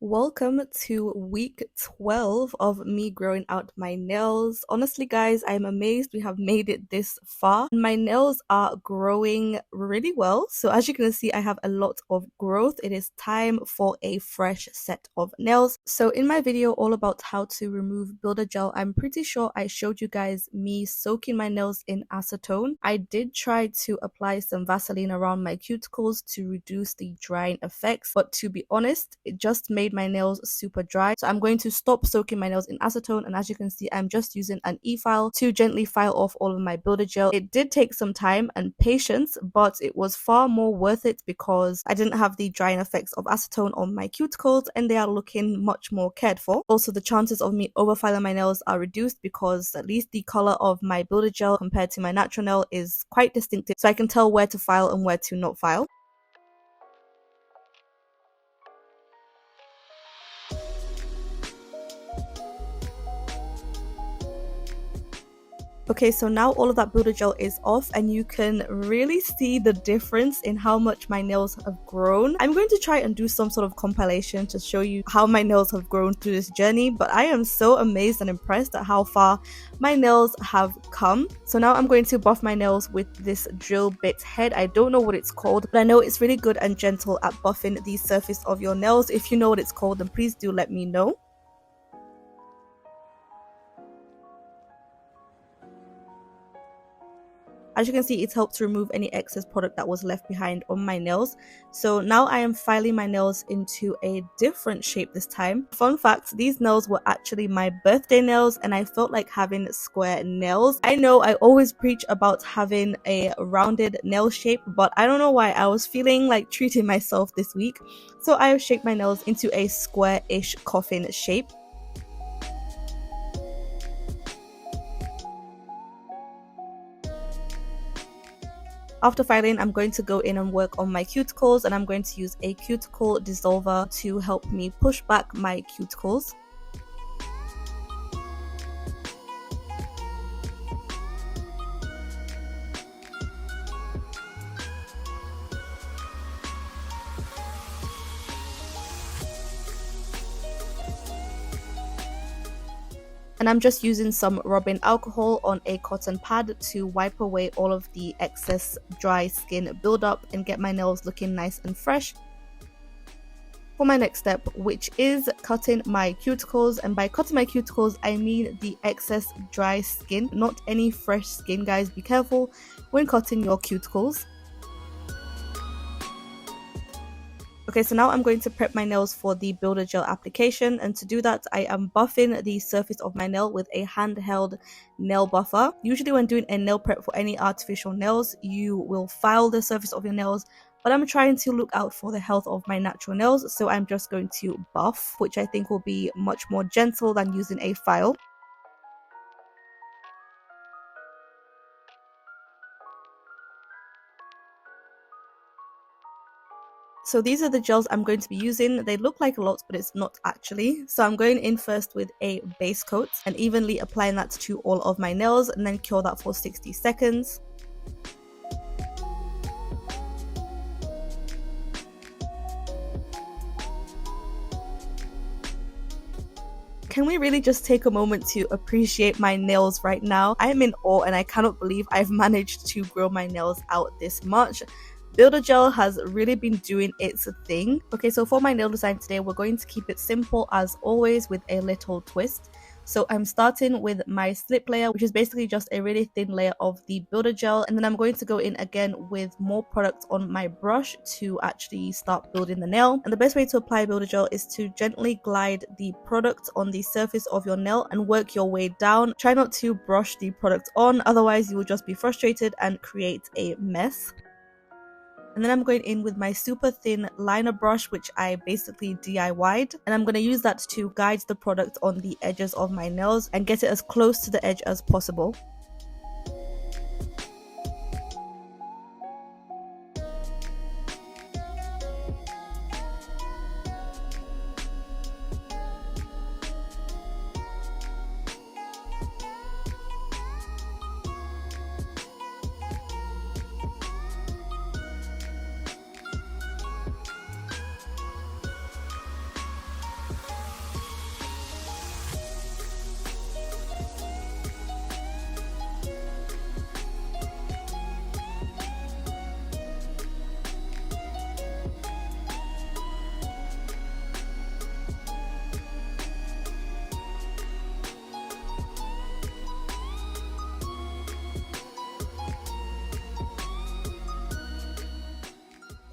Welcome to week 12 of me growing out my nails. Honestly, guys, I'm amazed we have made it this far. My nails are growing really well. So as you can see, I have a lot of growth. It is time for a fresh set of nails. So in my video all about how to remove builder gel, I'm pretty sure I showed you guys me soaking my nails in acetone. I did try to apply some Vaseline around my cuticles to reduce the drying effects, but to be honest, it just made my nails super dry. So I'm going to stop soaking my nails in acetone, and as you can see, I'm just using an e-file to gently file off all of my builder gel. It did take some time and patience, but it was far more worth it because I didn't have the drying effects of acetone on my cuticles and they are looking much more cared for. Also, the chances of me overfiling my nails are reduced because at least the color of my builder gel compared to my natural nail is quite distinctive, so I can tell where to file and where to not file. Okay, so now all of that builder gel is off and you can really see the difference in how much my nails have grown. I'm going to try and do some sort of compilation to show you how my nails have grown through this journey, but I am so amazed and impressed at how far my nails have come. So now I'm going to buff my nails with this drill bit head. I don't know what it's called, but I know it's really good and gentle at buffing the surface of your nails. If you know what it's called, then please do let me know. As you can see, it's helped to remove any excess product that was left behind on my nails. So now I am filing my nails into a different shape this time. Fun fact, these nails were actually my birthday nails and I felt like having square nails. I know I always preach about having a rounded nail shape, but I don't know why I was feeling like treating myself this week. So I have shaped my nails into a square-ish coffin shape. After filing, I'm going to go in and work on my cuticles, and I'm going to use a cuticle dissolver to help me push back my cuticles. And I'm just using some rubbing alcohol on a cotton pad to wipe away all of the excess dry skin buildup and get my nails looking nice and fresh for my next step, which is cutting my cuticles. And by cutting my cuticles, I mean the excess dry skin, not any fresh skin, guys. Be careful when cutting your cuticles. Okay, so now I'm going to prep my nails for the builder gel application, and to do that I am buffing the surface of my nail with a handheld nail buffer. Usually when doing a nail prep for any artificial nails, you will file the surface of your nails, but I'm trying to look out for the health of my natural nails, so I'm just going to buff, which I think will be much more gentle than using a file. So these are the gels I'm going to be using. They look like a lot, but it's not actually. So I'm going in first with a base coat and evenly applying that to all of my nails and then cure that for 60 seconds. Can we really just take a moment to appreciate my nails right now? I am in awe and I cannot believe I've managed to grow my nails out this much. Builder gel has really been doing its thing. Okay, so for my nail design today, we're going to keep it simple as always with a little twist. So I'm starting with my slip layer, which is basically just a really thin layer of the builder gel, and then I'm going to go in again with more product on my brush to actually start building the nail. And the best way to apply builder gel is to gently glide the product on the surface of your nail and work your way down. Try not to brush the product on, otherwise you will just be frustrated and create a mess. And then I'm going in with my super thin liner brush, which I basically DIY'd, and I'm going to use that to guide the product on the edges of my nails and get it as close to the edge as possible.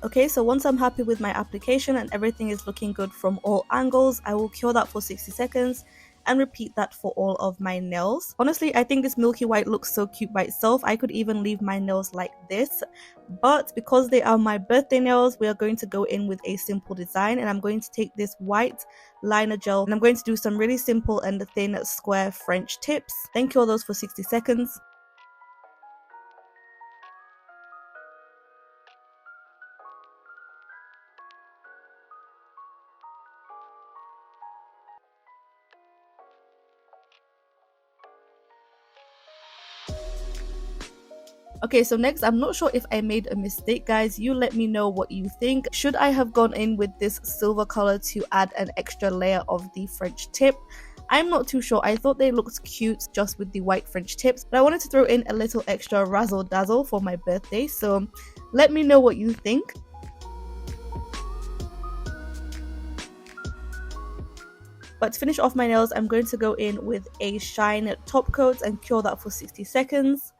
Okay, so once I'm happy with my application and everything is looking good from all angles, I will cure that for 60 seconds and repeat that for all of my nails. Honestly, I think this milky white looks so cute by itself. I could even leave my nails like this, but because they are my birthday nails, we are going to go in with a simple design, and I'm going to take this white liner gel and I'm going to do some really simple and thin square French tips. Then cure those for 60 seconds. Okay, so next, I'm not sure if I made a mistake, guys. You let me know what you think. Should I have gone in with this silver color to add an extra layer of the French tip? I'm not too sure. I thought they looked cute just with the white French tips, but I wanted to throw in a little extra razzle dazzle for my birthday. So let me know what you think. But to finish off my nails, I'm going to go in with a shine top coat and cure that for 60 seconds.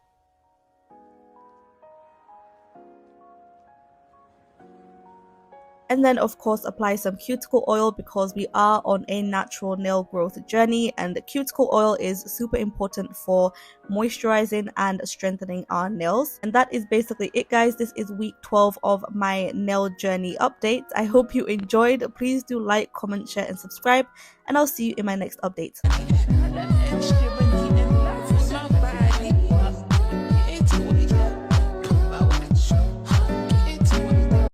And then of course apply some cuticle oil because we are on a natural nail growth journey, and the cuticle oil is super important for moisturizing and strengthening our nails. And that is basically it, guys. This is week 12 of my nail journey update. I hope you enjoyed. Please do like, comment, share and subscribe, and I'll see you in my next update.